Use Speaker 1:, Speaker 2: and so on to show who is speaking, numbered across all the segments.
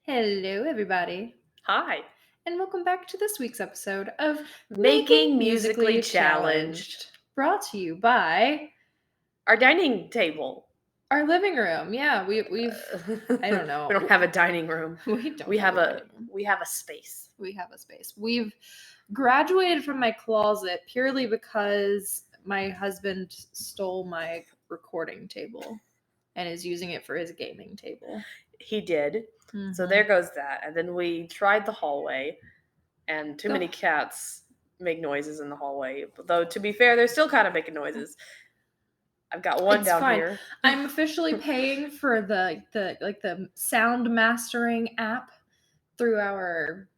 Speaker 1: Hello, everybody,
Speaker 2: Hi.
Speaker 1: and welcome back to this week's episode of
Speaker 2: Making Musically Challenged.
Speaker 1: brought to you by
Speaker 2: Our dining table.
Speaker 1: our living room. Yeah, we've I don't know.
Speaker 2: We don't have a dining room.
Speaker 1: we don't
Speaker 2: We have
Speaker 1: a
Speaker 2: a
Speaker 1: dining room.
Speaker 2: we have a space.
Speaker 1: We have a space. We've graduated from my closet purely because my husband stole my recording table and is using it for his gaming table.
Speaker 2: He did. So
Speaker 1: Mhm.
Speaker 2: there goes that. And then we tried the hallway, and too many
Speaker 1: Oh.
Speaker 2: cats make noises in the hallway. Though to be fair, they're still kind of making noises. I've got one
Speaker 1: It's
Speaker 2: down
Speaker 1: fine.
Speaker 2: here.
Speaker 1: I'm officially paying for the sound mastering app through our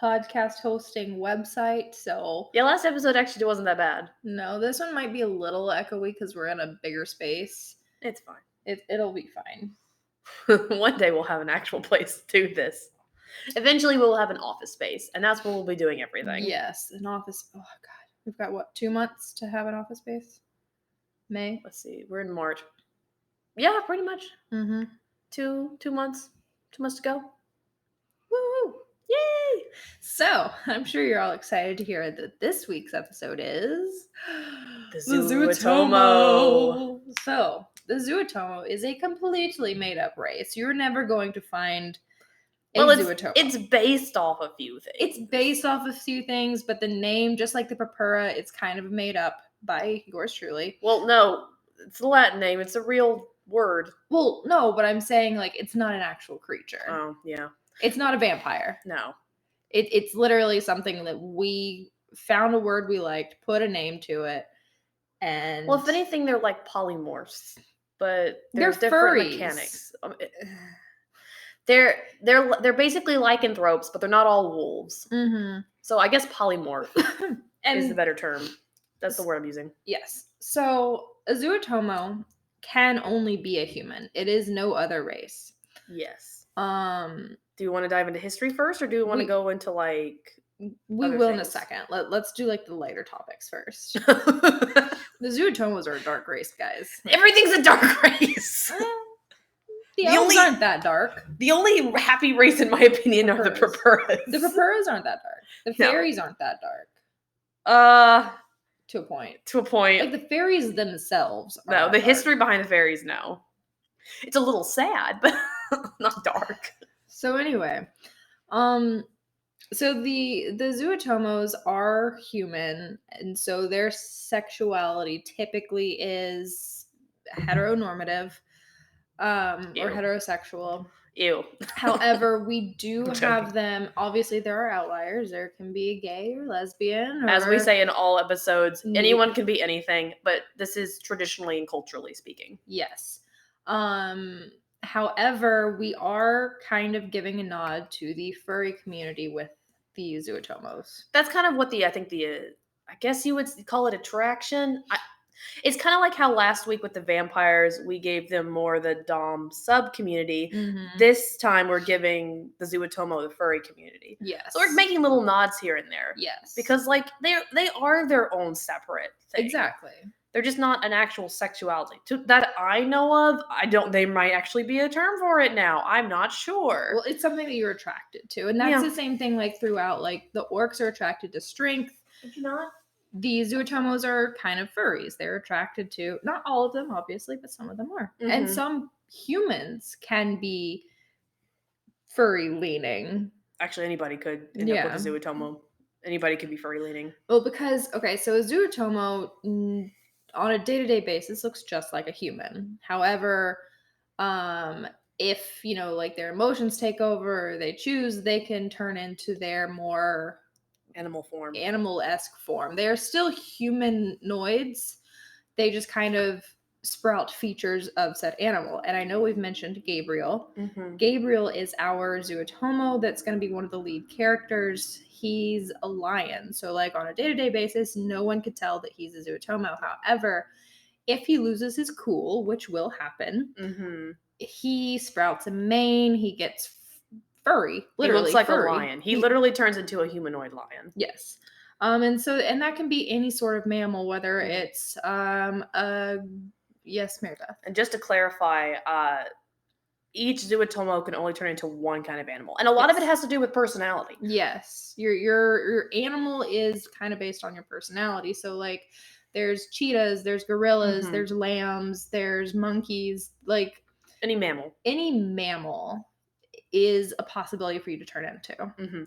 Speaker 1: podcast hosting website. So
Speaker 2: Yeah, last episode actually wasn't that bad.
Speaker 1: no, this one might be a little echoey because we're in a bigger space.
Speaker 2: It's fine.
Speaker 1: It'll be fine.
Speaker 2: One day we'll have an actual place to do this. Eventually we'll have an office space, and that's where we'll be doing everything.
Speaker 1: Yes, an office. Oh god, we've got what, 2 months to have an office space? May.
Speaker 2: Let's see, we're in March. Yeah, pretty much.
Speaker 1: Mm-hmm.
Speaker 2: 2 months. 2 months to go.
Speaker 1: Woo!
Speaker 2: Yay!
Speaker 1: So, I'm sure you're all excited to hear that this week's episode is
Speaker 2: The Zuotomo.
Speaker 1: So, the Zuotomo is a completely made up race. You're never going to find a Zuotomo.
Speaker 2: It's based off a few things.
Speaker 1: It's based off a few things, but the name, just like the Purpura, it's kind of made up by yours truly.
Speaker 2: Well, no, it's a Latin name. It's a real word.
Speaker 1: Well, no, but I'm saying, like, it's not an actual creature.
Speaker 2: Oh, yeah.
Speaker 1: It's not a vampire.
Speaker 2: No.
Speaker 1: It's literally something that we found a word we liked, put a name to it, and
Speaker 2: Well, if anything, they're like polymorphs, but
Speaker 1: they're
Speaker 2: different
Speaker 1: furries.
Speaker 2: mechanics. They're basically lycanthropes, but they're not all wolves.
Speaker 1: Mm-hmm.
Speaker 2: So I guess polymorph is the better term. That's the word I'm using.
Speaker 1: Yes. So a Zuotomo can only be a human. It is no other race.
Speaker 2: Yes.
Speaker 1: Do
Speaker 2: you want to dive into history first, or do you want to go into like?
Speaker 1: We will in a second. Let's do like the lighter topics first.
Speaker 2: The
Speaker 1: Zuotomos are a dark race, guys.
Speaker 2: Everything's a dark race.
Speaker 1: The elves aren't that dark.
Speaker 2: The only happy race, in my opinion, are the Purpuras.
Speaker 1: The Purpuras aren't that dark. The fairies aren't that dark. To a point. Like the fairies themselves.
Speaker 2: No, the history behind the fairies, no. It's a little sad, but not dark.
Speaker 1: So anyway, so the Zuotomos are human, and so their sexuality typically is heteronormative, or heterosexual.
Speaker 2: Ew.
Speaker 1: However, we do have them. Obviously, there are outliers. There can be a gay or lesbian. Or,
Speaker 2: as we say in all episodes, anyone can be anything, but this is traditionally and culturally speaking.
Speaker 1: Yes. However, we are kind of giving a nod to the furry community with the Zuotomos.
Speaker 2: That's kind of what I guess you would call it attraction. It's kind of like how last week with the vampires, we gave them more the Dom sub-community. Mm-hmm. This time we're giving the Zuotomo the furry community.
Speaker 1: Yes.
Speaker 2: So we're making little nods here and there.
Speaker 1: Yes.
Speaker 2: Because like they are their own separate thing.
Speaker 1: Exactly.
Speaker 2: They're just not an actual sexuality. That I know of, they might actually be a term for it now. I'm not sure.
Speaker 1: Well, it's something that you're attracted to. And that's the same thing like throughout. Like the orcs are attracted to strength.
Speaker 2: If not.
Speaker 1: The Zuotomos are kind of furries. They're attracted to, not all of them, obviously, but some of them are. Mm-hmm. And some humans can be furry leaning.
Speaker 2: Actually, anybody could end up with a Zuotomo. Anybody could be furry leaning.
Speaker 1: Well, because, okay, so a Zuotomo on a day-to-day basis looks just like a human. However, if, like their emotions take over or they choose, they can turn into their more animal-esque form. They are still humanoids. They just kind of sprout features of said animal. And I know we've mentioned Gabriel. Mm-hmm. Gabriel is our Zuotomo that's going to be one of the lead characters. He's a lion. So like on a day-to-day basis, no one could tell that he's a Zuotomo. However, if he loses his cool, which will happen, mm-hmm. he sprouts a mane. He gets furry. Literally,
Speaker 2: he looks like
Speaker 1: furry.
Speaker 2: A lion. He literally turns into a humanoid lion.
Speaker 1: Yes. And that can be any sort of mammal, whether it's yes, Meredith.
Speaker 2: And just to clarify, each Zuotomo can only turn into one kind of animal, and a lot of it has to do with personality.
Speaker 1: Yes, your animal is kind of based on your personality. So like, there's cheetahs, there's gorillas, there's lambs, there's monkeys. Like
Speaker 2: any mammal
Speaker 1: is a possibility for you to turn into.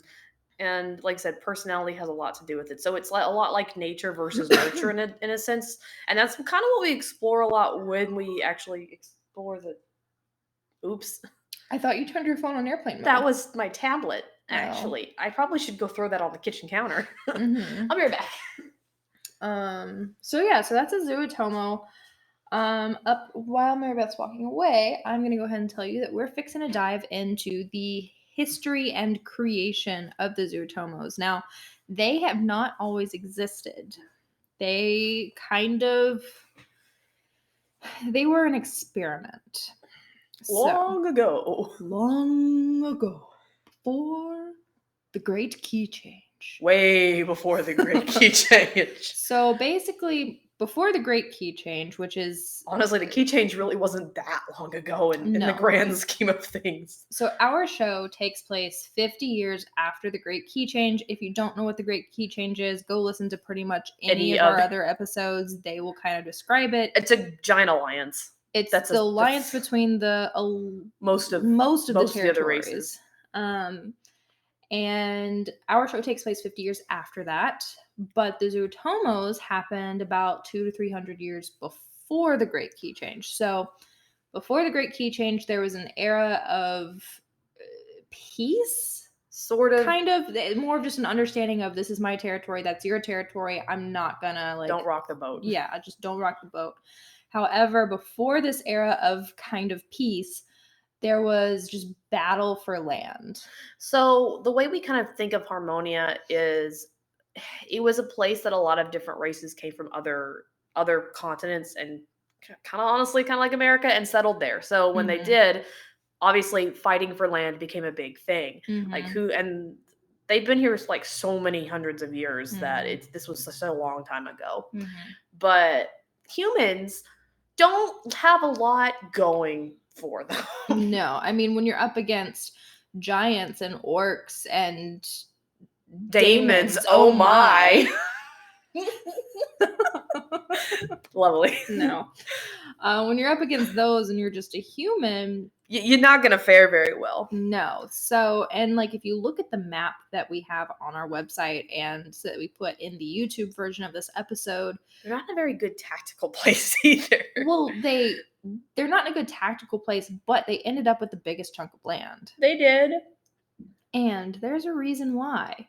Speaker 2: And like I said, personality has a lot to do with it. So it's like a lot like nature versus nurture in a sense. And that's kind of what we explore a lot when we actually explore the... Oops.
Speaker 1: I thought you turned your phone on airplane mode.
Speaker 2: That was my tablet, actually. I probably should go throw that on the kitchen counter. I'll be right back.
Speaker 1: So that's a Zuotomo. Up while Maribeth's walking away, I'm going to go ahead and tell you that we're fixing to dive into the history and creation of the Zuotomos. Now, they have not always existed. They were an experiment.
Speaker 2: Long ago.
Speaker 1: Before the Great Key Change.
Speaker 2: Way before the Great Key Change.
Speaker 1: So basically, before the Great Key Change, which is...
Speaker 2: Honestly, the key change really wasn't that long ago in the grand scheme of things.
Speaker 1: So our show takes place 50 years after the Great Key Change. If you don't know what the Great Key Change is, go listen to pretty much any of our other episodes. They will kind of describe it.
Speaker 2: It's a giant alliance.
Speaker 1: It's the alliance between the most of the other races. And our show takes place 50 years after that, but the Zuotomos happened about 200 to 300 years before the Great Key Change. So before the Great Key Change, there was an era of peace,
Speaker 2: sort of,
Speaker 1: kind of, more of just an understanding of, this is my territory, that's your territory, I'm not gonna
Speaker 2: don't rock the boat.
Speaker 1: Yeah, just don't rock the boat. However, before this era of kind of peace, there was just battle for land.
Speaker 2: So the way we kind of think of Harmonia is, it was a place that a lot of different races came from other continents and kind of like America, and settled there. So when they did, obviously fighting for land became a big thing. And they've been here like so many hundreds of years that this was such a long time ago. But humans don't have a lot going for them.
Speaker 1: No, I mean, when you're up against giants and orcs and
Speaker 2: daemons, oh my. Lovely.
Speaker 1: No. When you're up against those and you're just a human,
Speaker 2: you're not going to fare very well.
Speaker 1: No. So, and like, if you look at the map that we have on our website and so that we put in the YouTube version of this episode,
Speaker 2: they're not in a very good tactical place either.
Speaker 1: Well, they're not in a good tactical place, but they ended up with the biggest chunk of land.
Speaker 2: They did.
Speaker 1: And there's a reason why.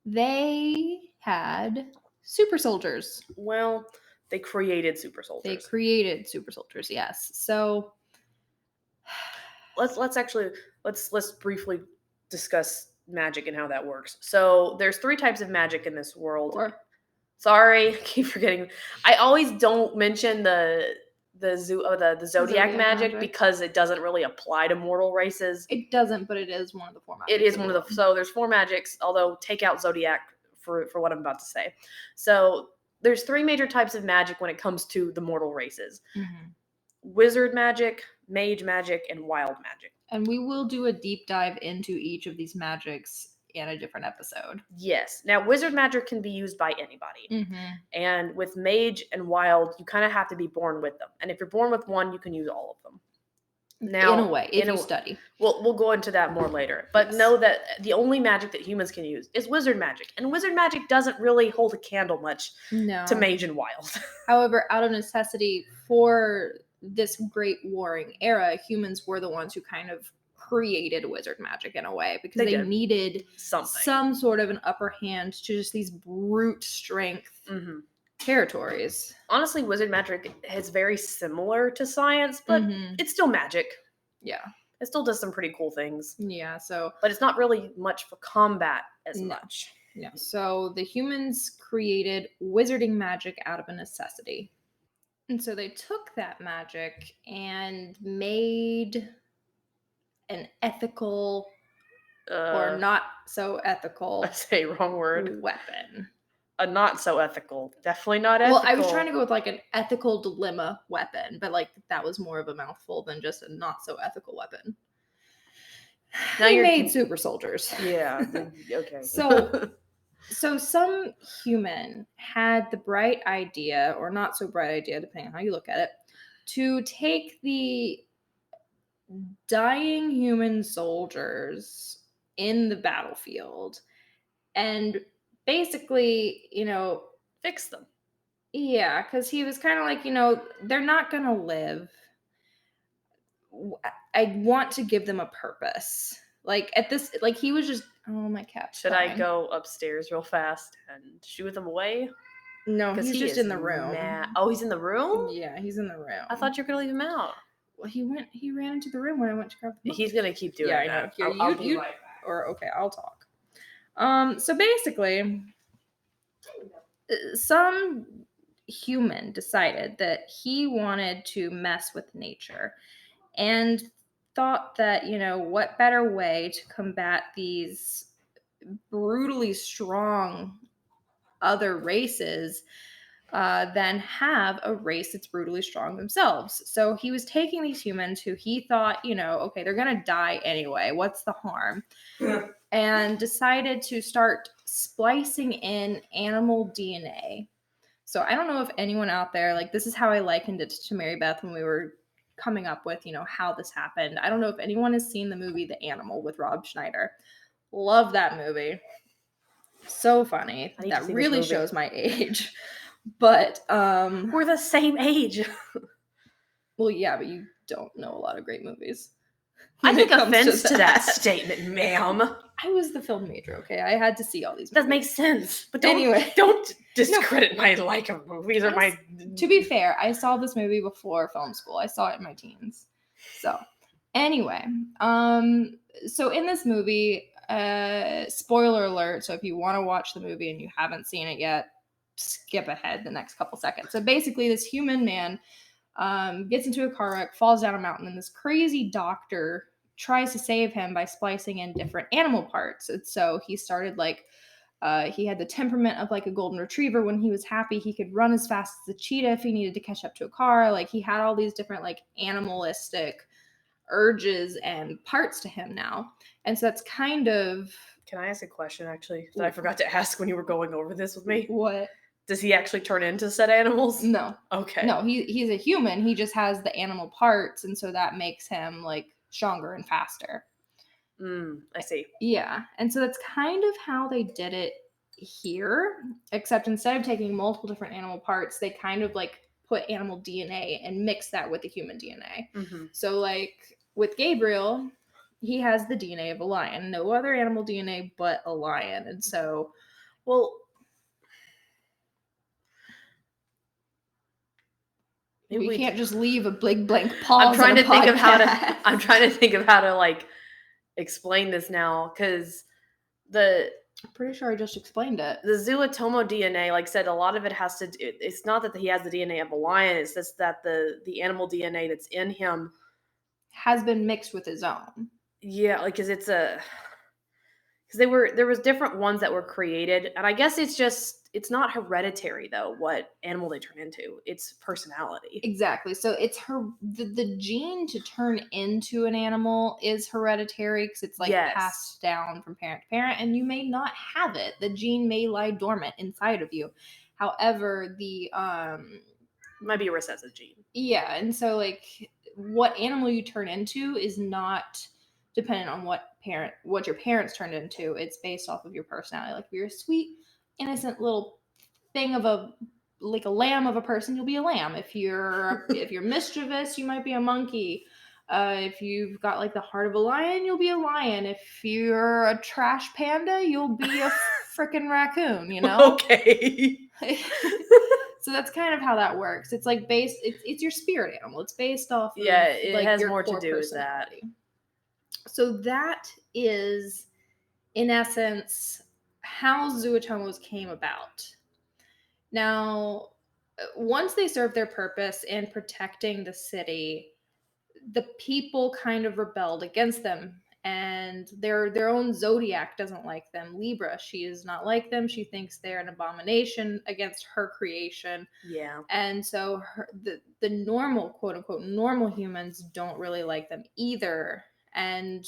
Speaker 1: They had super soldiers.
Speaker 2: Well, they created super soldiers.
Speaker 1: Yes. So
Speaker 2: let's briefly discuss magic and how that works. So there's 3 types of magic in this world. Sorry, I keep forgetting. I always don't mention the zodiac magic because it doesn't really apply to mortal races.
Speaker 1: It doesn't, but it is one of the 4 magics.
Speaker 2: It is one of the... So there's 4 magics, although take out zodiac for what I'm about to say. So there's 3 major types of magic when it comes to the mortal races. Wizard magic, mage magic, and wild magic.
Speaker 1: And we will do a deep dive into each of these magics in a different episode.
Speaker 2: Yes. Now, wizard magic can be used by anybody. And with mage and wild, you kind of have to be born with them. And if you're born with one, you can use all of them. Now,
Speaker 1: in a way, if you study.
Speaker 2: We'll go into that more later. But know that the only magic that humans can use is wizard magic. And wizard magic doesn't really hold a candle much to mage and wild.
Speaker 1: However, out of necessity for this great warring era, humans were the ones who kind of created wizard magic in a way, because they needed some sort of an upper hand to just these brute strength territories.
Speaker 2: Honestly, wizard magic is very similar to science, but it's still magic.
Speaker 1: Yeah.
Speaker 2: It still does some pretty cool things.
Speaker 1: Yeah,
Speaker 2: but it's not really much for combat as much.
Speaker 1: Yeah. So the humans created wizarding magic out of a necessity. And so they took that magic and made an ethical or not so ethical
Speaker 2: I say wrong word
Speaker 1: weapon.
Speaker 2: a not so ethical, definitely not
Speaker 1: Well,
Speaker 2: ethical.
Speaker 1: I was trying to go with like an ethical dilemma weapon, but like that was more of a mouthful than just a not so ethical weapon.
Speaker 2: Now
Speaker 1: They
Speaker 2: you're
Speaker 1: made super soldiers.
Speaker 2: Yeah. Okay.
Speaker 1: So some human had the bright idea, or not so bright idea, depending on how you look at it, to take the dying human soldiers in the battlefield and basically,
Speaker 2: fix them.
Speaker 1: yeah, because he was kind of like, they're not going to live. I want to give them a purpose. Like at this, like he was just, oh, my cat.
Speaker 2: Should I go upstairs real fast and shoo them away?
Speaker 1: No, he's just in the room.
Speaker 2: Oh, he's in the room?
Speaker 1: Yeah, he's in the room.
Speaker 2: I thought you were going to leave him out.
Speaker 1: Well, he ran into the room when I went to grab the book.
Speaker 2: He's going to keep doing that.
Speaker 1: Yeah, I know. Here,
Speaker 2: I'll be right back.
Speaker 1: Or, okay, I'll talk. So basically, some human decided that he wanted to mess with nature and thought that, what better way to combat these brutally strong other races than have a race that's brutally strong themselves. So he was taking these humans who he thought, okay, they're going to die anyway. What's the harm? And decided to start splicing in animal DNA. So I don't know if anyone out there, like this is how I likened it to Mary Beth when we were coming up with, how this happened. I don't know if anyone has seen the movie The Animal with Rob Schneider. Love that movie. So funny. That really shows my age. But
Speaker 2: we're the same age.
Speaker 1: Well, yeah, but you don't know a lot of great movies.
Speaker 2: I take offense to that statement, ma'am.
Speaker 1: I was the film major, okay? I had to see all these
Speaker 2: movies. That makes sense. But don't discredit my like of movies or my...
Speaker 1: To be fair, I saw this movie before film school. I saw it in my teens. So, anyway. So in this movie, spoiler alert, so if you want to watch the movie and you haven't seen it yet, skip ahead the next couple seconds. So basically, this human man gets into a car wreck, falls down a mountain, and this crazy doctor tries to save him by splicing in different animal parts. And so he started he had the temperament of like a golden retriever. When he was happy, he could run as fast as a cheetah if he needed to catch up to a car. Like he had all these different like animalistic urges and parts to him now. And so that's kind of...
Speaker 2: Can I ask a question actually that I forgot to ask when you were going over this with me?
Speaker 1: What?
Speaker 2: Does he actually turn into said animals?
Speaker 1: No.
Speaker 2: Okay.
Speaker 1: No, he's a human. He just has the animal parts, and so that makes him like stronger and faster.
Speaker 2: I see.
Speaker 1: Yeah, and so that's kind of how they did it here, except instead of taking multiple different animal parts, they kind of like put animal DNA and mix that with the human DNA.
Speaker 2: Mm-hmm.
Speaker 1: So like with Gabriel, he has the DNA of a lion. No other animal DNA but a lion. And so,
Speaker 2: well,
Speaker 1: we can't just leave a big blank pause.
Speaker 2: I'm trying to think of how to like explain this now, because I'm
Speaker 1: pretty sure I just explained it.
Speaker 2: The Zuotomo DNA, like I said, a lot of it has to do, it's not that he has the DNA of a lion, it's just that the animal DNA that's in him
Speaker 1: has been mixed with his own.
Speaker 2: Yeah, like because there was different ones that were created, and I guess it's not hereditary though what animal they turn into. It's personality.
Speaker 1: Exactly. So it's the gene to turn into an animal is hereditary because it's like passed down from parent to parent, and you may not have it. The gene may lie dormant inside of you. However, the
Speaker 2: might be a recessive gene.
Speaker 1: Yeah, and so like what animal you turn into is not dependent on what your parents turned into. It's based off of your personality. Like if you're a sweet, innocent little thing of a lamb of a person, you'll be a lamb. If you're mischievous, you might be a monkey. If you've got like the heart of a lion, you'll be a lion. If you're a trash panda, you'll be a freaking raccoon,
Speaker 2: Okay.
Speaker 1: So that's kind of how that works. It's like it's your spirit animal. It's based off of,
Speaker 2: it
Speaker 1: like,
Speaker 2: has
Speaker 1: your
Speaker 2: more to do with that.
Speaker 1: So that is, in essence, how Zuotomos came about. Now, once they served their purpose in protecting the city, the people kind of rebelled against them. and their own zodiac doesn't like them. Libra, she is not like them. She thinks they're an abomination against her creation.
Speaker 2: Yeah.
Speaker 1: And so the normal, quote unquote, normal humans don't really like them either. And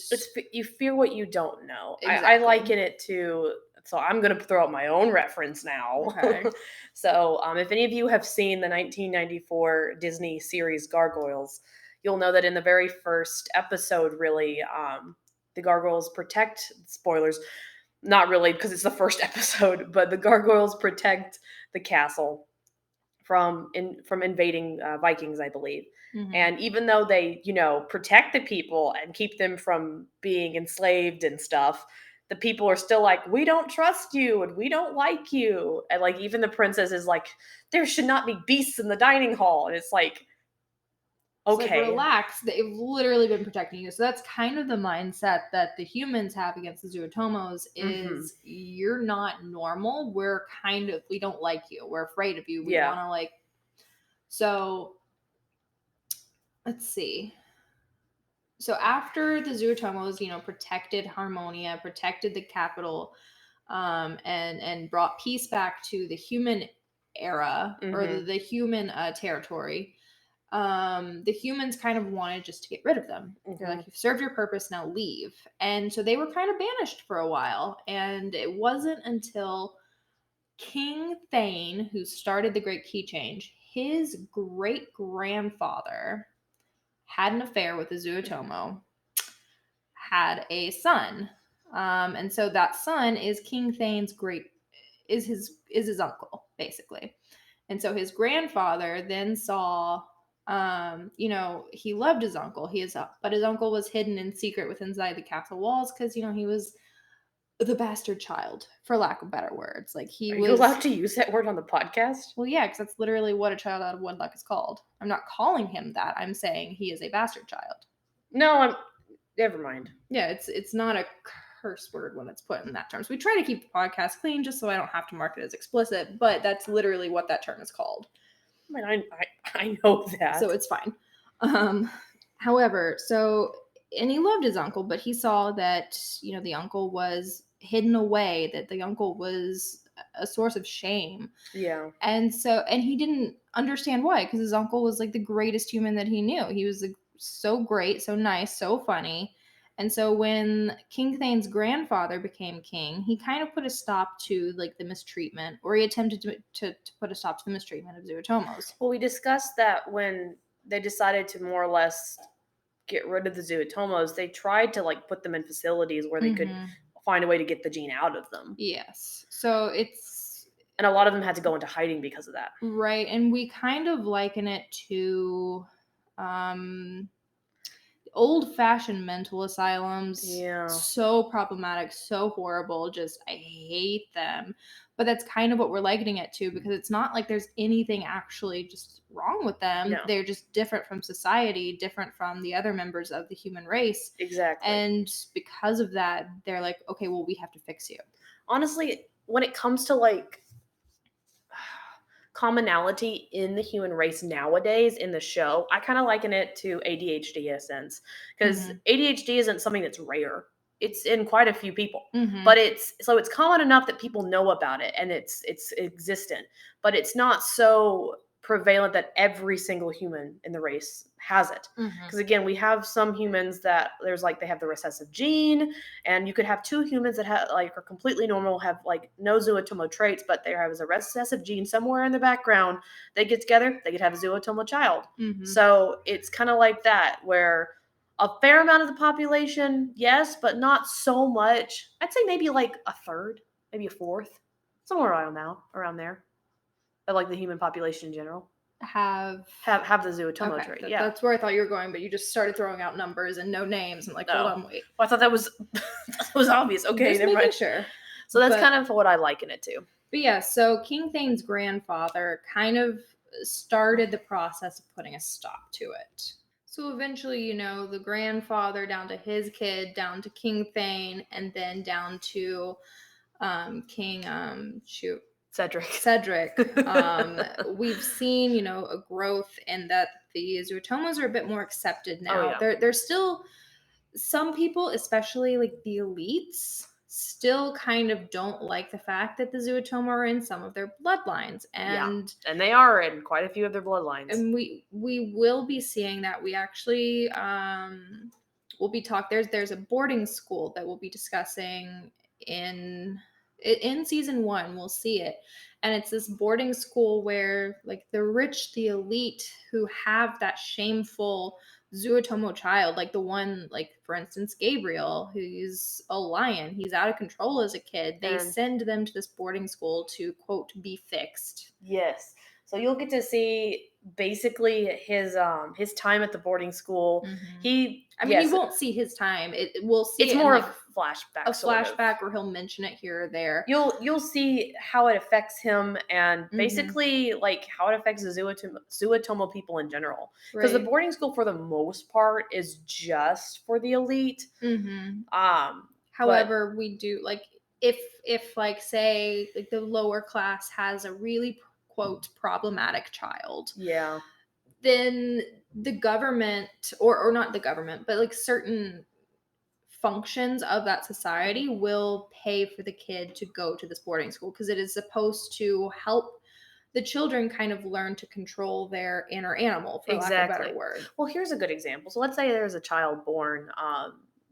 Speaker 2: you fear what you don't know.
Speaker 1: Exactly.
Speaker 2: I liken it to, so I'm going to throw out my own reference now.
Speaker 1: Okay.
Speaker 2: So if any of you have seen the 1994 Disney series Gargoyles, you'll know that in the very first episode, really, the gargoyles protect, spoilers, not really because it's the first episode, but the gargoyles protect the castle from invading Vikings, I believe.
Speaker 1: Mhm.
Speaker 2: And even though they, protect the people and keep them from being enslaved and stuff, the people are still like, we don't trust you and we don't like you. And like even the princess is like, there should not be beasts in the dining hall. And it's like,
Speaker 1: It's
Speaker 2: okay,
Speaker 1: like, relax. They've literally been protecting you. So that's kind of the mindset that the humans have against the Zuotomos is you're not normal. We don't like you. We're afraid of you. We want to so let's see. So after the Zuotomos, protected Harmonia, protected the capital, and brought peace back to the human era or the human territory. The humans kind of wanted just to get rid of them. They're like, you've served your purpose, now leave. And so they were kind of banished for a while. And it wasn't until King Thane, who started the Great Key Change, his great grandfather had an affair with a Zuotomo, had a son. And so that son is King Thane's is his uncle, basically. And so his grandfather then saw, he loved his uncle. But his uncle was hidden in secret inside the castle walls because, he was the bastard child, for lack of better words. Like Are
Speaker 2: you allowed to use that word on the podcast?
Speaker 1: Well, yeah, because that's literally what a child out of wedlock is called. I'm not calling him that. I'm saying he is a bastard child.
Speaker 2: No, never mind.
Speaker 1: Yeah, it's not a curse word when it's put in that terms. We try to keep the podcast clean just so I don't have to mark it as explicit, but that's literally what that term is called.
Speaker 2: I mean, I know that.
Speaker 1: So it's fine. However, and he loved his uncle, but he saw that, the uncle was hidden away, that the uncle was a source of shame.
Speaker 2: Yeah.
Speaker 1: And he didn't understand why, because his uncle was like the greatest human that he knew. He was so great, so nice, so funny. And so when King Thane's grandfather became king, he kind of put a stop to like the mistreatment, or he attempted to put a stop to the mistreatment of Zuotomos.
Speaker 2: Well, we discussed that when they decided to more or less get rid of the Zuotomos, they tried to like put them in facilities where they could find a way to get the gene out of them.
Speaker 1: Yes. So
Speaker 2: and a lot of them had to go into hiding because of that.
Speaker 1: Right. And we kind of liken it to old-fashioned mental asylums.
Speaker 2: Yeah.
Speaker 1: So problematic, so horrible. Just, I hate them. But that's kind of what we're likening it to, because it's not like there's anything actually just wrong with them.
Speaker 2: No.
Speaker 1: They're just different from society, different from the other members of the human race.
Speaker 2: Exactly.
Speaker 1: And because of that, they're like, okay, well, we have to fix you.
Speaker 2: Honestly, when it comes to like commonality in the human race nowadays in the show, I kind of liken it to ADHD in a sense, because ADHD isn't something that's rare. It's in quite a few people, but it's common enough that people know about it and it's existent, but it's not so prevalent that every single human in the race has it. Because again, we have some humans that they have the recessive gene, and you could have two humans that have are completely normal, have no Zuotomo traits, but there has a recessive gene somewhere in the background. They get together, they could have a Zuotomo child. So it's kind of like that, where a fair amount of the population, yes, but not so much. I'd say maybe a third, maybe a fourth, somewhere around there. Of the human population in general have the Zuotomo trait. Yeah,
Speaker 1: that's where I thought you were going, but you just started throwing out numbers and no names and hold on, wait.
Speaker 2: Well, I thought that was obvious. Okay,
Speaker 1: just
Speaker 2: never mind.
Speaker 1: Sure.
Speaker 2: So that's kind of what I liken it to.
Speaker 1: But yeah, so King Thane's grandfather kind of started the process of putting a stop to it. So eventually, the grandfather down to his kid, down to King Thane, and then down to King Cedric. We've seen, a growth in that the Zuotomos are a bit more accepted now.
Speaker 2: Oh, yeah.
Speaker 1: They're still some people, especially like the elites, still kind of don't like the fact that the Zuotoma are in some of their bloodlines,
Speaker 2: Yeah,
Speaker 1: and
Speaker 2: and they are in quite a few of their bloodlines.
Speaker 1: we will be seeing that. We actually will be there's a boarding school that we'll be discussing in season 1. We'll see it, and it's this boarding school where like the rich, the elite, who have that shameful Zuotomo child, like the one, like for instance Gabriel, who's a lion, he's out of control as a kid, they send them to this boarding school to quote be fixed.
Speaker 2: Yes, so you'll get to see basically his time at the boarding school.
Speaker 1: He won't see his time. We'll see
Speaker 2: it's
Speaker 1: it
Speaker 2: more
Speaker 1: in, like,
Speaker 2: of flashback,
Speaker 1: a flashback, or he'll mention it here or there.
Speaker 2: You'll see how it affects him, and basically like how it affects the Zuotomo people in general. Because the boarding school, for the most part, is just for the elite.
Speaker 1: However, we do like if like say like the lower class has a really quote problematic child.
Speaker 2: Yeah.
Speaker 1: Then the government, or not the government, but like certain functions of that society will pay for the kid to go to this boarding school, because it is supposed to help the children kind of learn to control their inner animal, for lack of a better word.
Speaker 2: Well, here's a good example. So let's say there's a child born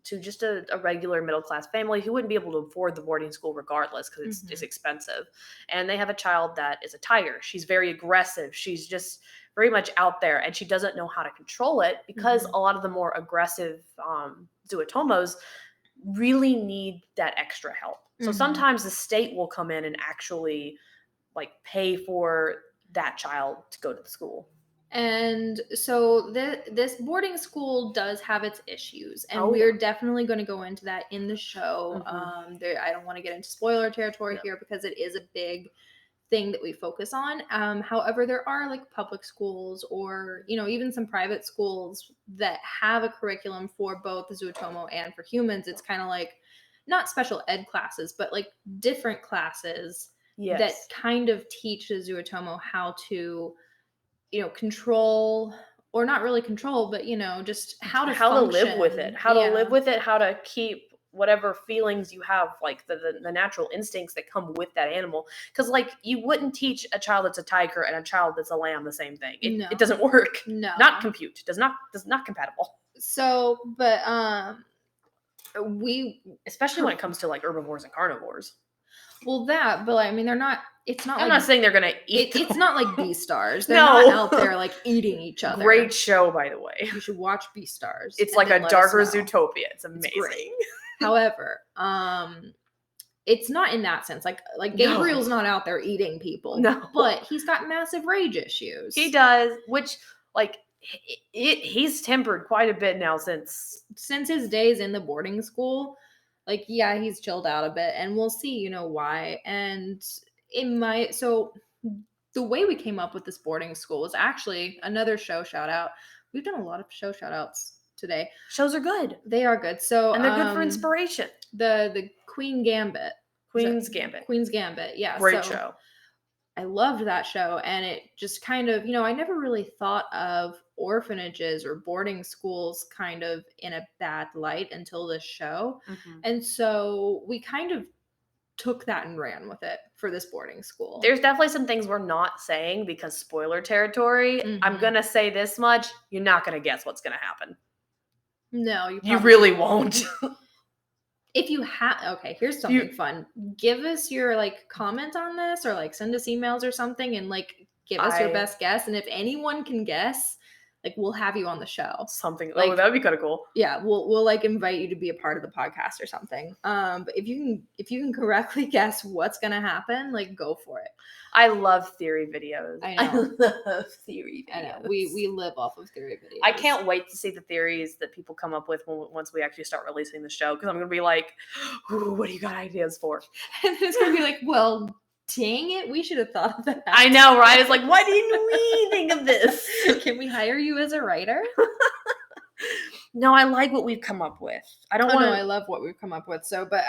Speaker 2: to just a regular middle class family who wouldn't be able to afford the boarding school regardless, because it's expensive. And they have a child that is a tiger. She's very aggressive. She's just very much out there, and she doesn't know how to control it, because a lot of the more aggressive Zuotomos really need that extra help. So sometimes the state will come in and actually like pay for that child to go to the school.
Speaker 1: And so this boarding school does have its issues, and we're definitely going to go into that in the show. I don't want to get into spoiler territory here, because it is a big thing that we focus on. However, there are like public schools, or even some private schools that have a curriculum for both the Zuotomo and for humans. It's kind of like not special ed classes, but like different classes that kind of teach the Zuotomo how to control, or not really control, but just how to
Speaker 2: live with it, how to live with it, how to keep whatever feelings you have, like the natural instincts that come with that animal. Because like you wouldn't teach a child that's a tiger and a child that's a lamb the same thing. It doesn't work. Not compute. Does not compatible.
Speaker 1: So, but
Speaker 2: especially when it comes to like herbivores and carnivores.
Speaker 1: Well, but I mean, they're not. It's not.
Speaker 2: I'm not saying they're gonna eat.
Speaker 1: It's not like Beastars. They're not out there like eating each other.
Speaker 2: Great show, by the way.
Speaker 1: You should watch Beastars.
Speaker 2: It's like a darker Zootopia. It's amazing.
Speaker 1: It's However, it's not in that sense. Like Gabriel's not out there eating people.
Speaker 2: No,
Speaker 1: but he's got massive rage issues.
Speaker 2: He does, which like he's tempered quite a bit now since
Speaker 1: his days in the boarding school. Like, yeah, he's chilled out a bit, and we'll see, why. And so the way we came up with this boarding school was actually another show shout out. We've done a lot of show shout outs today.
Speaker 2: Shows are good.
Speaker 1: They are good. So,
Speaker 2: and they're good for inspiration.
Speaker 1: The Queen's Gambit.
Speaker 2: Queen's Gambit.
Speaker 1: Yeah.
Speaker 2: Great show.
Speaker 1: I loved that show, and it just kind of, I never really thought of orphanages or boarding schools kind of in a bad light until this show. And so we kind of took that and ran with it for this boarding school.
Speaker 2: There's definitely some things we're not saying because spoiler territory. I'm going to say this much. You're not going to guess what's going to happen.
Speaker 1: No,
Speaker 2: you really won't.
Speaker 1: If you have, okay, here's something fun. Give us your like comment on this, or like send us emails or something, and like give us your best guess. And if anyone can guess, like we'll have you on the show.
Speaker 2: Something like that would be kind of cool.
Speaker 1: Yeah, we'll like invite you to be a part of the podcast or something. But if you can correctly guess what's gonna happen, like go for it.
Speaker 2: I love theory videos.
Speaker 1: I know.
Speaker 2: I love theory videos.
Speaker 1: I know. We live off of theory videos.
Speaker 2: I can't wait to see the theories that people come up with once we actually start releasing the show, because I'm gonna be like, what do you got ideas for?
Speaker 1: And it's gonna be like, well, dang it, we should have thought of that.
Speaker 2: I know, right? It's like, why didn't we think of this?
Speaker 1: Can we hire you as a writer?
Speaker 2: No, I like what we've come up with. I don't want to.
Speaker 1: I love what we've come up with. So, but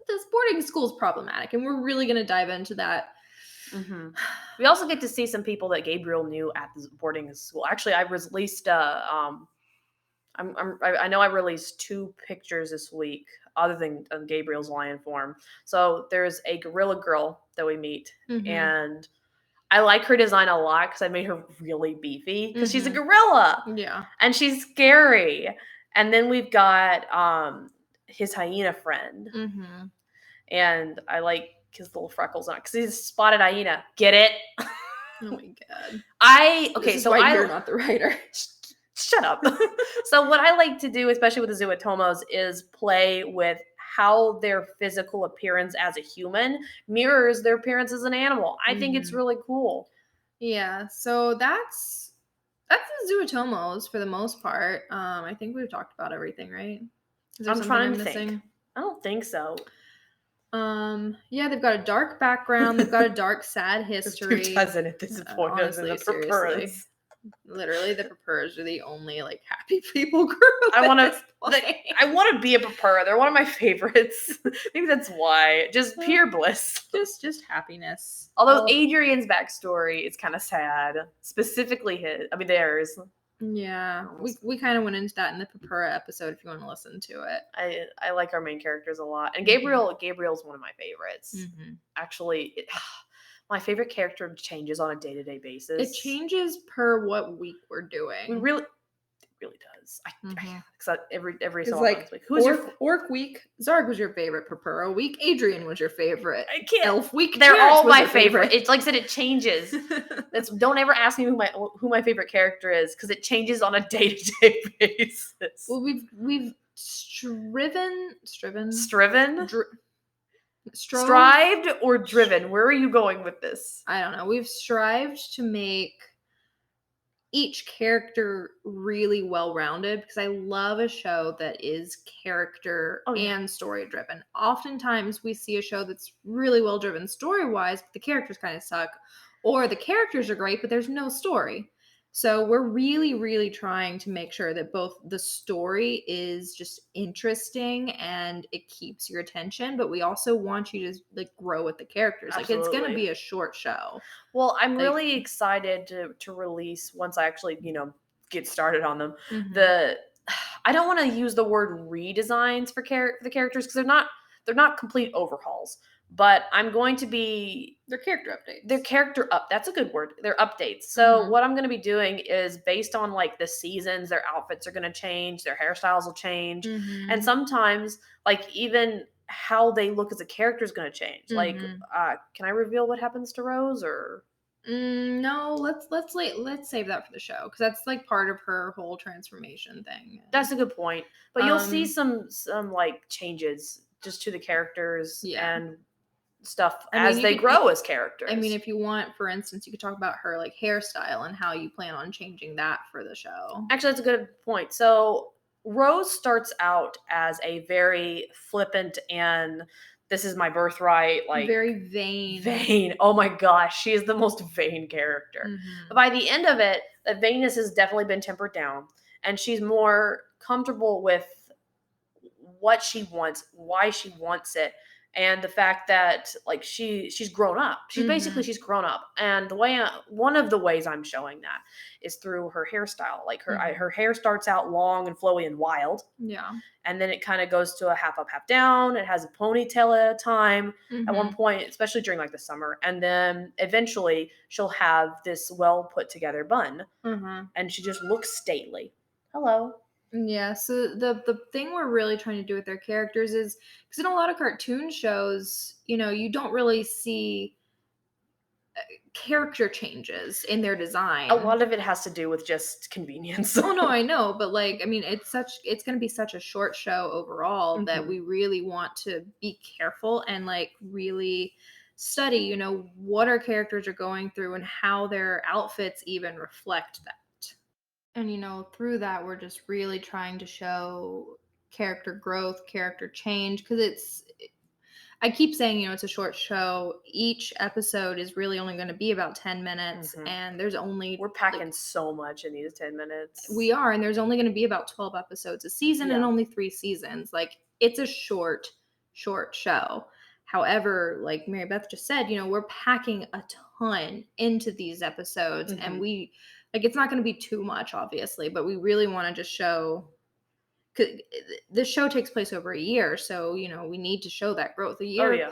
Speaker 1: this boarding school is problematic, and we're really going to dive into that
Speaker 2: Mm-hmm. We also get to see some people that Gabriel knew at the boarding school. Actually, I released I know I released 2 pictures this week, other than Gabriel's lion form. So there's a gorilla girl that we meet, and I like her design a lot because I made her really beefy because she's a gorilla.
Speaker 1: Yeah.
Speaker 2: And she's scary. And then we've got his hyena friend, and I like his little freckles on it because he's a spotted hyena. Get it?
Speaker 1: Oh my god.
Speaker 2: Okay,
Speaker 1: This is
Speaker 2: so
Speaker 1: why you're not the writer.
Speaker 2: Shut up. So what I like to do, especially with the Zuotomos, is play with how their physical appearance as a human mirrors their appearance as an animal. I think it's really cool.
Speaker 1: Yeah, so that's the Zuotomos for the most part. I think we've talked about everything, right? Is there
Speaker 2: I'm
Speaker 1: something
Speaker 2: trying
Speaker 1: I'm
Speaker 2: to
Speaker 1: missing?
Speaker 2: think. I don't think so.
Speaker 1: Yeah, they've got a dark background. They've got a dark, sad history.
Speaker 2: Who doesn't at this point?
Speaker 1: Honestly,
Speaker 2: The
Speaker 1: seriously.
Speaker 2: Purpuras.
Speaker 1: Literally, the Purpuras are the only like happy people group.
Speaker 2: I want to be a Purpura. They're one of my favorites. Maybe that's why. Just pure bliss.
Speaker 1: Just happiness.
Speaker 2: Although Adrian's backstory is kind of sad, specifically theirs.
Speaker 1: Yeah, we kind of went into that in the Purpura episode. If you want to listen to it,
Speaker 2: I like our main characters a lot, and Gabriel's one of my favorites. Actually, my favorite character changes on a day-to-day basis.
Speaker 1: It changes per what week we're doing.
Speaker 2: It really does. Because every so
Speaker 1: like who's Orc week? Zarg was your favorite. Purpura week, Adrian was your favorite.
Speaker 2: I can't.
Speaker 1: Elf week,
Speaker 2: they're
Speaker 1: Terrence
Speaker 2: all my favorite. It's like I said, it changes. Don't ever ask me who my favorite character is because it changes on a day-to-day basis.
Speaker 1: Well, we've striven.
Speaker 2: Strived or driven? Where are you going with this?
Speaker 1: I don't know. We've strived to make each character really well-rounded because I love a show that is character and story-driven. Oftentimes we see a show that's really well-driven story-wise, but the characters kind of suck, or the characters are great, but there's no story. So we're really, really trying to make sure that both the story is just interesting and it keeps your attention, but we also want you to like grow with the characters.
Speaker 2: Absolutely.
Speaker 1: Like it's going to be a short show.
Speaker 2: Well, I'm really excited to release once I actually, get started on them. I don't want to use the word redesigns for the characters because they're not complete overhauls. But I'm going to be...
Speaker 1: They're character updates.
Speaker 2: That's a good word. They're updates. So what I'm going to be doing is based on like the seasons, their outfits are going to change, their hairstyles will change. And sometimes like even how they look as a character is going to change. Like, can I reveal what happens to Rose or...
Speaker 1: No, let's save that for the show because that's like part of her whole transformation thing.
Speaker 2: That's a good point. But you'll see some like changes just to the characters and stuff as they grow as characters.
Speaker 1: I mean, if you want, for instance, you could talk about her like hairstyle and how you plan on changing that for the show. Actually,
Speaker 2: that's a good point. So Rose starts out as a very flippant and this is my birthright, like
Speaker 1: very vain.
Speaker 2: Oh my gosh, she is the most vain character. But by the end of it, the vainness has definitely been tempered down and she's more comfortable with what she wants, why she wants it. And the fact that like she's grown up. She's grown up. And one of the ways I'm showing that is through her hairstyle. Like her hair starts out long and flowy and wild.
Speaker 1: Yeah.
Speaker 2: And then it kind of goes to a half up, half down. It has a ponytail at a time at one point, especially during like the summer. And then eventually she'll have this well put together bun. And she just looks stately. Hello.
Speaker 1: Yeah, so the thing we're really trying to do with their characters is because in a lot of cartoon shows, you don't really see character changes in their design.
Speaker 2: A lot of it has to do with just convenience.
Speaker 1: Oh no, I know, but like I mean, it's going to be such a short show overall that we really want to be careful and like really study, what our characters are going through and how their outfits even reflect that. And, through that, we're just really trying to show character growth, character change, because I keep saying, it's a short show. Each episode is really only going to be about 10 minutes, and we're
Speaker 2: packing so much in these 10 minutes.
Speaker 1: We are, and there's only going to be about 12 episodes a season and only 3 seasons. Like, it's a short show. However, like Mary Beth just said, we're packing a ton into these episodes, and we like it's not going to be too much, obviously, but we really want to just show. The show takes place over a year, so we need to show that growth.
Speaker 2: Oh yeah.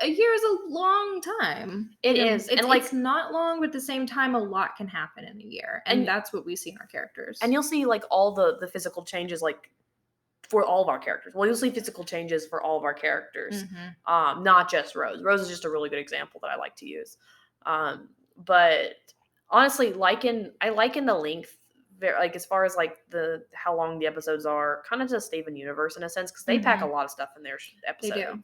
Speaker 1: A year is a long time.
Speaker 2: It is.
Speaker 1: It's not long, but at the same time, a lot can happen in a year, and that's what we see in our characters.
Speaker 2: And you'll see like all the physical changes, like for all of our characters. Well, you'll see physical changes for all of our characters, not just Rose. Rose is just a really good example that I like to use. But honestly, I liken the length, like as far as like the how long the episodes are, kind of to Steven Universe in a sense, because they pack a lot of stuff in their episodes.
Speaker 1: They do.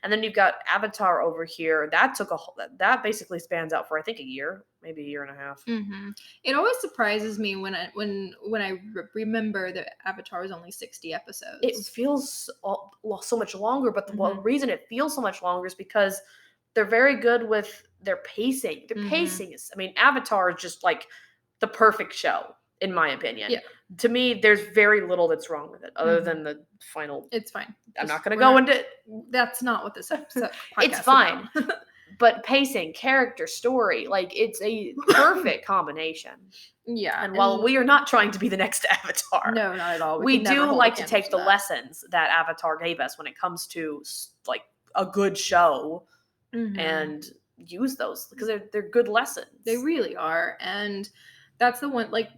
Speaker 2: And then you've got Avatar over here. That basically spans out for I think a year, maybe a year and a half.
Speaker 1: It always surprises me when I remember that Avatar was only 60 episodes.
Speaker 2: It feels so much longer, but the reason it feels so much longer is because they're very good with their pacing. Their pacing is, I mean, Avatar is just like the perfect show, in my opinion.
Speaker 1: Yeah.
Speaker 2: To me, there's very little that's wrong with it, other than the final.
Speaker 1: It's fine.
Speaker 2: I'm not going to go into.
Speaker 1: That's not what this episode.
Speaker 2: It's fine, but pacing, character, story, like it's a perfect combination.
Speaker 1: Yeah.
Speaker 2: And while we are not trying to be the next Avatar,
Speaker 1: no, not at all.
Speaker 2: We do like to take the lessons that Avatar gave us when it comes to like a good show, and use those because they're good lessons.
Speaker 1: They really are, and that's the one. Like,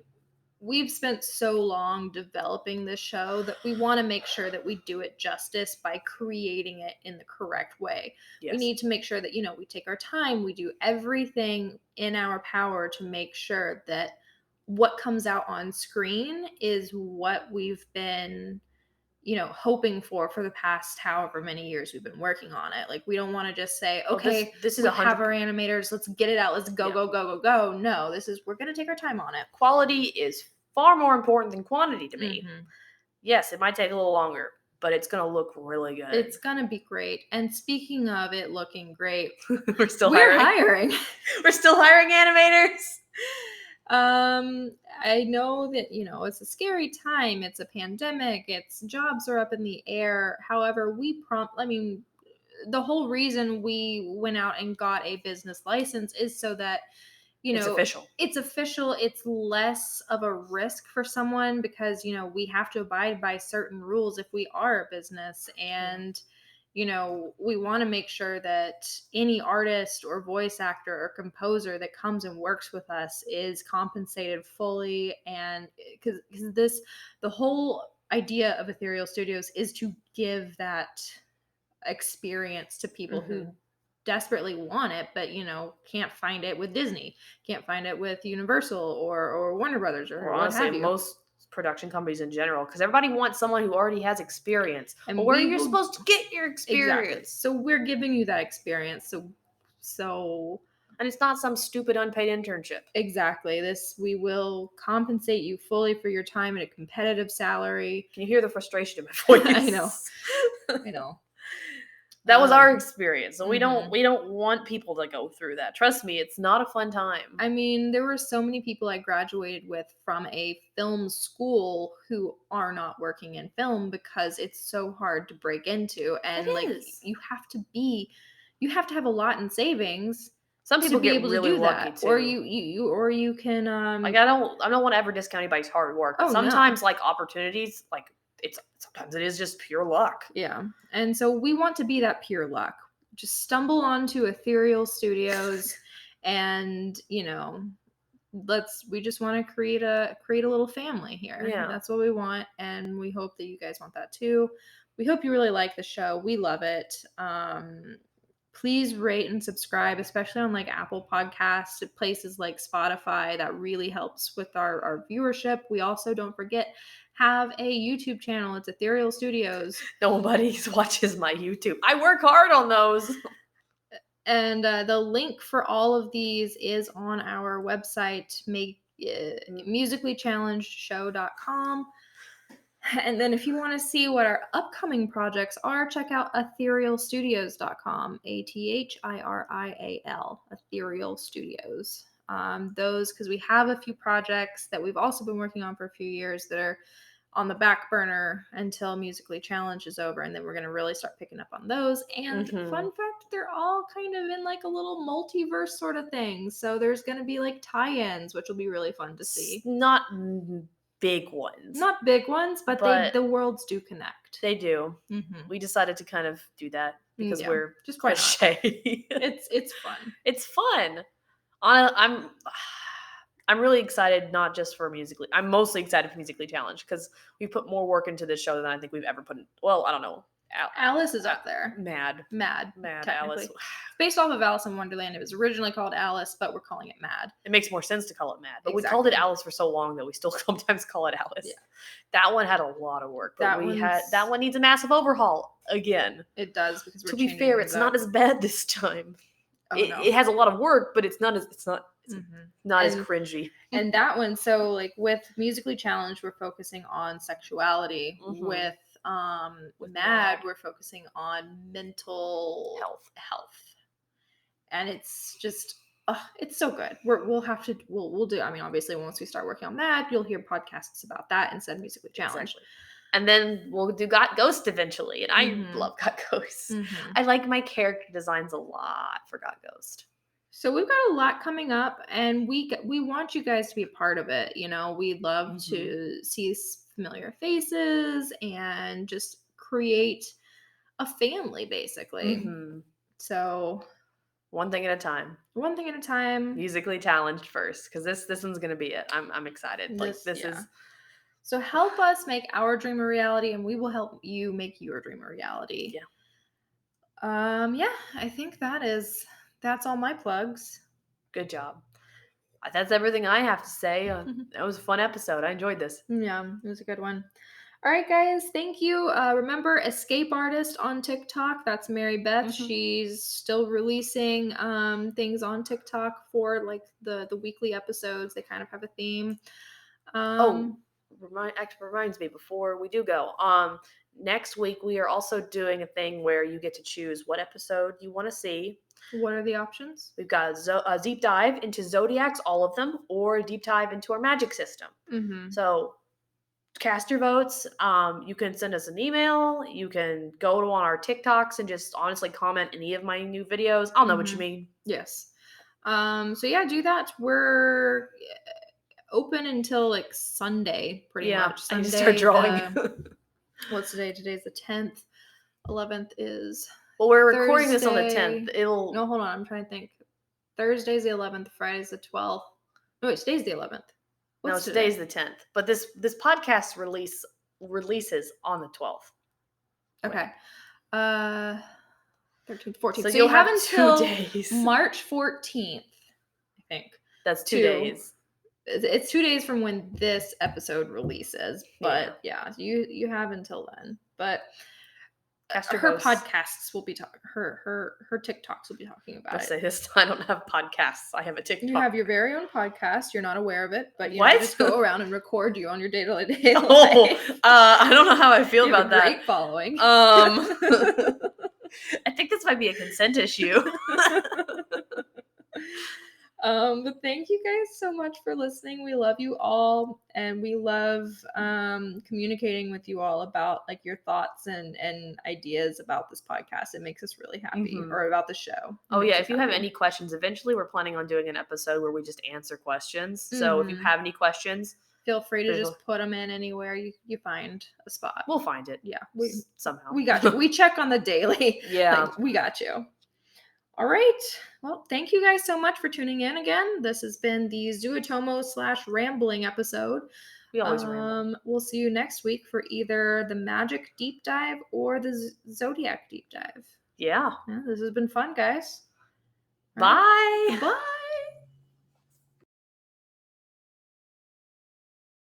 Speaker 1: we've spent so long developing this show that we want to make sure that we do it justice by creating it in the correct way. Yes. We need to make sure that we take our time. We do everything in our power to make sure that what comes out on screen is what we've been hoping for the past however many years we've been working on it. Like, we don't want to just say, okay,
Speaker 2: this is
Speaker 1: have our animators, let's get it out, let's go. No, we're going to take our time on it.
Speaker 2: Quality is far more important than quantity to me. Yes, it might take a little longer, but it's going to look really good.
Speaker 1: It's going to be great. And speaking of it looking great,
Speaker 2: we're hiring. We're still hiring animators.
Speaker 1: I know that, it's a scary time. It's a pandemic. Jobs are up in the air. However, the whole reason we went out and got a business license is so that,
Speaker 2: it's official.
Speaker 1: It's official. It's less of a risk for someone because, we have to abide by certain rules if we are a business. And, we want to make sure that any artist or voice actor or composer that comes and works with us is compensated fully. And because the whole idea of Ethereal Studios is to give that experience to people who desperately want it, but can't find it with Disney, can't find it with Universal or Warner Brothers or
Speaker 2: honestly most production companies in general, because everybody wants someone who already has experience, and where you're supposed to get your experience.
Speaker 1: Exactly. So we're giving you that experience. So
Speaker 2: and it's not some stupid unpaid internship.
Speaker 1: Exactly. We will compensate you fully for your time at a competitive salary.
Speaker 2: Can you hear the frustration in my voice?
Speaker 1: I know.
Speaker 2: That was our experience. So we don't want people to go through that. Trust me, it's not a fun time.
Speaker 1: I mean, there were so many people I graduated with from a film school who are not working in film because it's so hard to break into. And you have to have a lot in savings.
Speaker 2: Some people get able really to do lucky
Speaker 1: that.
Speaker 2: Too.
Speaker 1: Or you can
Speaker 2: like I don't want to ever discount anybody's hard work. But sometimes like opportunities, like sometimes it is just pure luck.
Speaker 1: Yeah. And so we want to be that pure luck. Just stumble onto Ethereal Studios and, we just want to create a little family here.
Speaker 2: Yeah.
Speaker 1: That's what we want. And we hope that you guys want that too. We hope you really like the show. We love it. Please rate and subscribe, especially on like Apple Podcasts, places like Spotify. That really helps with our viewership. We also, don't forget, have a YouTube channel. It's Ethereal Studios.
Speaker 2: Nobody watches my YouTube. I work hard on those.
Speaker 1: And the link for all of these is on our website, musicallychallengedshow.com. And then if you want to see what our upcoming projects are, check out etherealstudios.com, ATHIRIAL, Ethereal Studios. Those, because we have a few projects that we've also been working on for a few years that are on the back burner until Musically Challenged is over, and then we're going to really start picking up on those. And fun fact, they're all kind of in like a little multiverse sort of thing. So there's going to be like tie-ins, which will be really fun to see.
Speaker 2: Not big ones.
Speaker 1: Not big ones, but the worlds do connect.
Speaker 2: They do. We decided to kind of do that because we're
Speaker 1: just
Speaker 2: cliche.
Speaker 1: It's fun.
Speaker 2: It's fun. I'm really excited, not just for Musically. I'm mostly excited for Musically Challenged because we put more work into this show than I think we've ever put in. Well, I don't know.
Speaker 1: Alice is up there.
Speaker 2: Mad Alice.
Speaker 1: It's based off of Alice in Wonderland. It was originally called Alice, but we're calling it Mad.
Speaker 2: It makes more sense to call it Mad. But we called it Alice for so long that we still sometimes call it Alice. Yeah. That one had a lot of work. But that one needs a massive overhaul again.
Speaker 1: It does, because
Speaker 2: to be fair, it's not as bad this time.
Speaker 1: Oh,
Speaker 2: it has a lot of work, but it's not as cringy.
Speaker 1: And that one, so like with Musically Challenged, we're focusing on sexuality. With Mad, we're focusing on mental health. And it's just it's so good. We'll do. I mean, obviously, once we start working on Mad, you'll hear podcasts about that instead of Musically Challenged.
Speaker 2: Exactly. And then we'll do Got Ghost eventually, and I love Got Ghost. I like my character designs a lot for Got Ghost.
Speaker 1: So we've got a lot coming up, and we want you guys to be a part of it. You know, we'd love to see familiar faces and just create a family, basically. So
Speaker 2: one thing at a time. Musically Challenged first, because this one's gonna be it. I'm excited. This is.
Speaker 1: So help us make our dream a reality, and we will help you make your dream a reality. Yeah. I think that's all my plugs.
Speaker 2: Good job. That's everything I have to say. That was a fun episode. I enjoyed this.
Speaker 1: Yeah, it was a good one. All right, guys. Thank you. Remember, Escape Artist on TikTok. That's Mary Beth. She's still releasing things on TikTok for like the weekly episodes. They kind of have a theme.
Speaker 2: Reminds me before we do go. Next week we are also doing a thing where you get to choose what episode you want to see.
Speaker 1: What are the options?
Speaker 2: We've got a deep dive into zodiacs, all of them, or a deep dive into our magic system. So cast your votes. You can send us an email. You can go on our TikToks and just honestly comment any of my new videos. I'll know what you mean.
Speaker 1: Yes. So yeah, do that. We're open until like Sunday, pretty much. Sunday,
Speaker 2: I just start drawing.
Speaker 1: What's today? Today's the 10th. 11th is.
Speaker 2: Well, we're recording this on the 10th.
Speaker 1: No, hold on. I'm trying to think. Thursday's the 11th. Friday's the 12th. No, wait, today's the 11th.
Speaker 2: Today's the 10th. But this podcast releases on the 12th.
Speaker 1: Okay. 13th, 14th.
Speaker 2: So you'll have until 2 days.
Speaker 1: March 14th, I think.
Speaker 2: That's 2 days.
Speaker 1: It's 2 days from when this episode releases, but you have until then. But her podcasts will be talking. Her TikToks will be talking about it.
Speaker 2: Say this. I don't have podcasts. I have a TikTok.
Speaker 1: You have your very own podcast. You're not aware of it, but you just go around and record you on your day-to-day life.
Speaker 2: I don't know how I feel about that.
Speaker 1: Great following.
Speaker 2: I think this might be a consent issue.
Speaker 1: But thank you guys so much for listening. We love you all, and we love communicating with you all about like your thoughts and ideas about this podcast. It makes us really happy, or about the show.
Speaker 2: If you have any questions, eventually we're planning on doing an episode where we just answer questions. So if you have any questions,
Speaker 1: feel free to just put them in anywhere you find a spot.
Speaker 2: We'll find it.
Speaker 1: Yeah,
Speaker 2: somehow
Speaker 1: we got you. We check on the daily.
Speaker 2: Yeah,
Speaker 1: we got you. All right. Well, thank you guys so much for tuning in again. This has been the Zuotomo/rambling episode.
Speaker 2: We always ramble.
Speaker 1: We'll see you next week for either the magic deep dive or the zodiac deep dive.
Speaker 2: Yeah.
Speaker 1: This has been fun, guys.
Speaker 2: Bye.
Speaker 1: Bye.